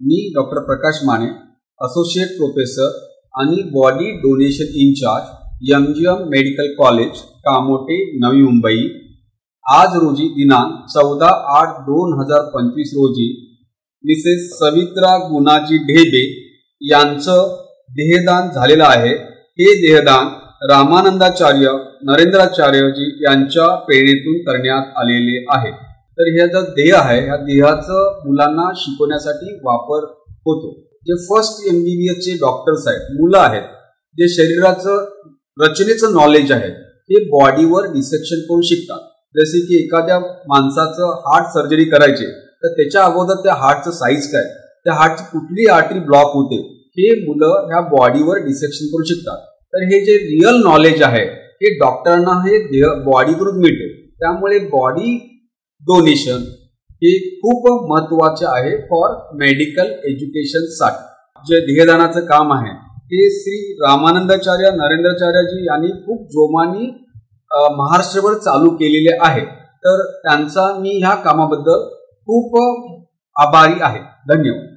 मी doctor Prakash Mane, associate professor आणि body donation in charge MGM medical college Kamothe Navi Mumbai. आज रोजी दिनांक 14/8/2025 रोजी मिसेस सवित्रा गुणाजी ढेबे यांचं देहदान झालेलं आहे। हे देहदान रामानंदाचार्य नरेंद्राचार्यजी यांच्या प्रेरणेतून करण्यात आलेले आहे। तर हे जे देह आहे या देहाचं मुलांना शिकवण्यासाठी वापर होतो। जे फर्स्ट MBBS चे डॉक्टर्स आहेत, मुलं आहेत, जे शरीराचं रचनेचं नॉलेज आहे ते बॉडीवर डिसेक्शन करून शिकतात। जसे की एखाद्या माणसाचं हार्ट सर्जरी करायचे तर त्याच्या अगोदर त्या हार्टचं साईज काय, त्या हार्टची कुठली आर्टरी ब्लॉक होते हे मुलं ह्या बॉडीवर डिसेक्शन करून शिकतात। तर हे जे रिअल नॉलेज आहे हे डॉक्टरांना हे बॉडीकडून मिळते। त्यामुळे बॉडी डोनेशन हे खूप महत्त्वाचे आहे फॉर मेडिकल एज्युकेशन साठी। जे देहदानाचं काम आहे ते श्री रामानंदाचार्य नरेंद्राचार्यजी यांनी खूप जोमाने महाराष्ट्रभर चालू केलेले आहे। तर त्यांचा मी ह्या कामाबद्दल खूप आभारी आहे। धन्यवाद।